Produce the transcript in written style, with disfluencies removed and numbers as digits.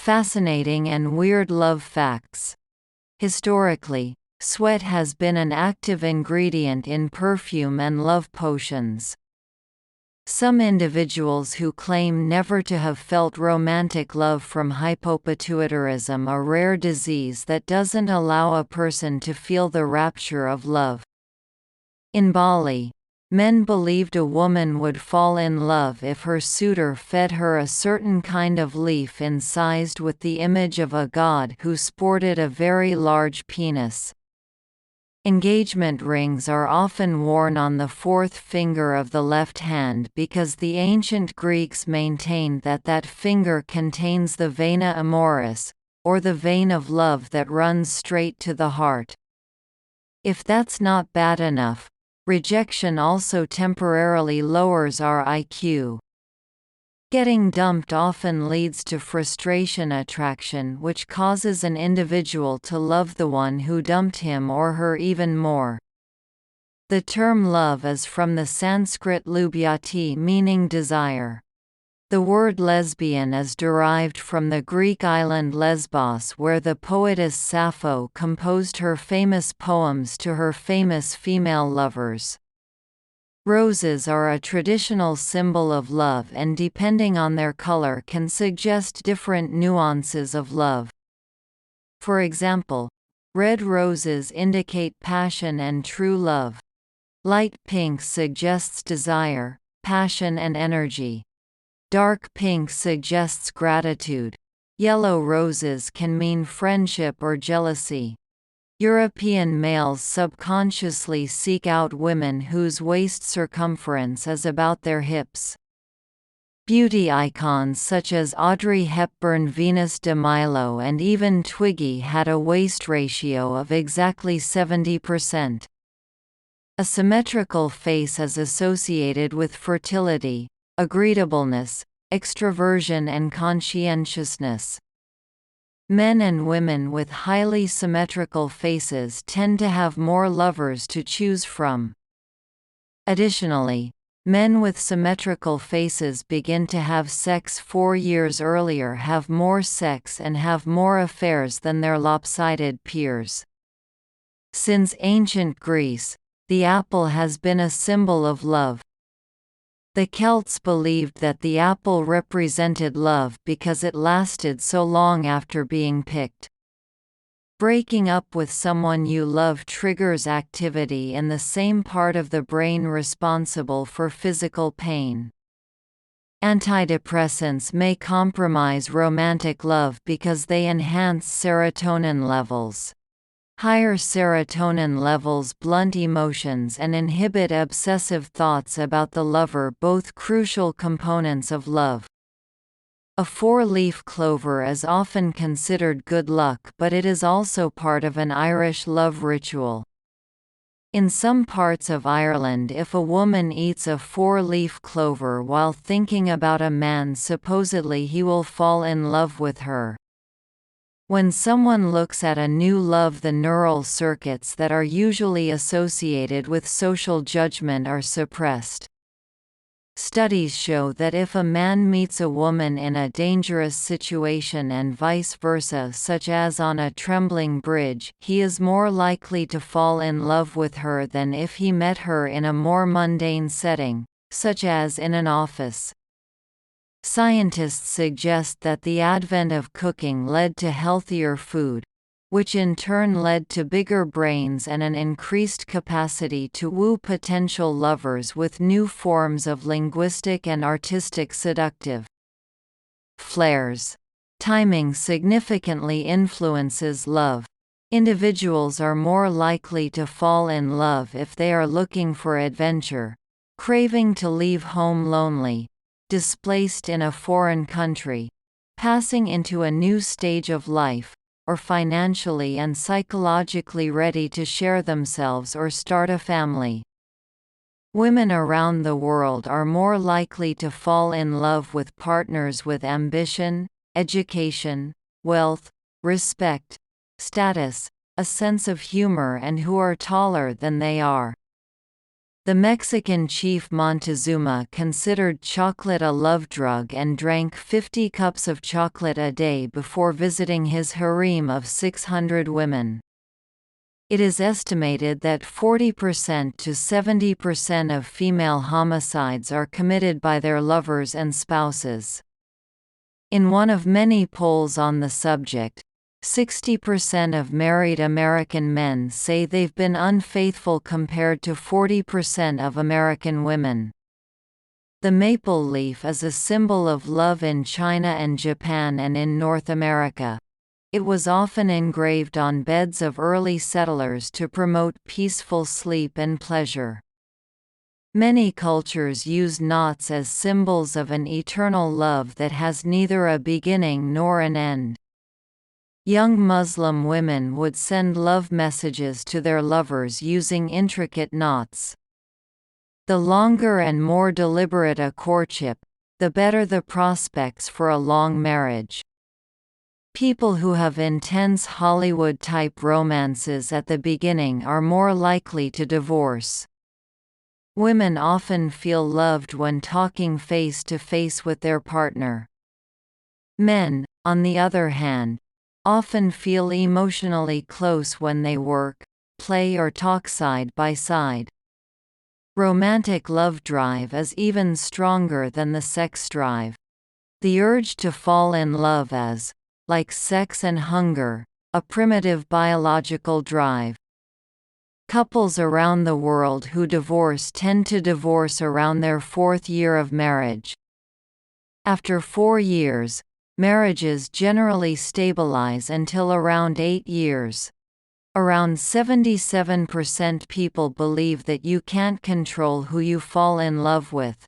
Fascinating and weird love facts. Historically, sweat has been an active ingredient in perfume and love potions. Some individuals who claim never to have felt romantic love from hypopituitarism, a rare disease that doesn't allow a person to feel the rapture of love. In Bali, men believed a woman would fall in love if her suitor fed her a certain kind of leaf incised with the image of a god who sported a very large penis. Engagement rings are often worn on the fourth finger of the left hand because the ancient Greeks maintained that that finger contains the vena amoris, or the vein of love that runs straight to the heart. If that's not bad enough, rejection also temporarily lowers our IQ. Getting dumped often leads to frustration attraction, which causes an individual to love the one who dumped him or her even more. The term love is from the Sanskrit lubhyati, meaning desire. The word lesbian is derived from the Greek island Lesbos, where the poetess Sappho composed her famous poems to her famous female lovers. Roses are a traditional symbol of love, and depending on their color can suggest different nuances of love. For example, red roses indicate passion and true love. Light pink suggests desire, passion and energy. Dark pink suggests gratitude. Yellow roses can mean friendship or jealousy. European males subconsciously seek out women whose waist circumference is about their hips. Beauty icons such as Audrey Hepburn, Venus de Milo, and even Twiggy had a waist ratio of exactly 70%. A symmetrical face is associated with fertility, agreeableness, extroversion, and conscientiousness. Men and women with highly symmetrical faces tend to have more lovers to choose from. Additionally, men with symmetrical faces begin to have sex 4 years earlier, have more sex, and have more affairs than their lopsided peers. Since ancient Greece, the apple has been a symbol of love. The Celts believed that the apple represented love because it lasted so long after being picked. Breaking up with someone you love triggers activity in the same part of the brain responsible for physical pain. Antidepressants may compromise romantic love because they enhance serotonin levels. Higher serotonin levels blunt emotions and inhibit obsessive thoughts about the lover, both crucial components of love. A four-leaf clover is often considered good luck, but it is also part of an Irish love ritual. In some parts of Ireland, if a woman eats a four-leaf clover while thinking about a man, supposedly he will fall in love with her. When someone looks at a new love, the neural circuits that are usually associated with social judgment are suppressed. Studies show that if a man meets a woman in a dangerous situation and vice versa, such as on a trembling bridge, he is more likely to fall in love with her than if he met her in a more mundane setting, such as in an office. Scientists suggest that the advent of cooking led to healthier food, which in turn led to bigger brains and an increased capacity to woo potential lovers with new forms of linguistic and artistic seductive flares. Timing significantly influences love. Individuals are more likely to fall in love if they are looking for adventure, craving to leave home lonely, displaced in a foreign country, passing into a new stage of life, or financially and psychologically ready to share themselves or start a family. Women around the world are more likely to fall in love with partners with ambition, education, wealth, respect, status, a sense of humor, and who are taller than they are. The Mexican chief Montezuma considered chocolate a love drug and drank 50 cups of chocolate a day before visiting his harem of 600 women. It is estimated that 40% to 70% of female homicides are committed by their lovers and spouses. In one of many polls on the subject, 60% of married American men say they've been unfaithful compared to 40% of American women. The maple leaf is a symbol of love in China and Japan and in North America. It was often engraved on beds of early settlers to promote peaceful sleep and pleasure. Many cultures use knots as symbols of an eternal love that has neither a beginning nor an end. Young Muslim women would send love messages to their lovers using intricate knots. The longer and more deliberate a courtship, the better the prospects for a long marriage. People who have intense Hollywood-type romances at the beginning are more likely to divorce. Women often feel loved when talking face-to-face with their partner. Men, on the other hand, often feel emotionally close when they work, play or talk side by side. Romantic love drive is even stronger than the sex drive. The urge to fall in love is, like sex and hunger, a primitive biological drive. Couples around the world who divorce tend to divorce around their 4th year of marriage. After 4 years, marriages generally stabilize until around 8 years. Around 77% people believe that you can't control who you fall in love with.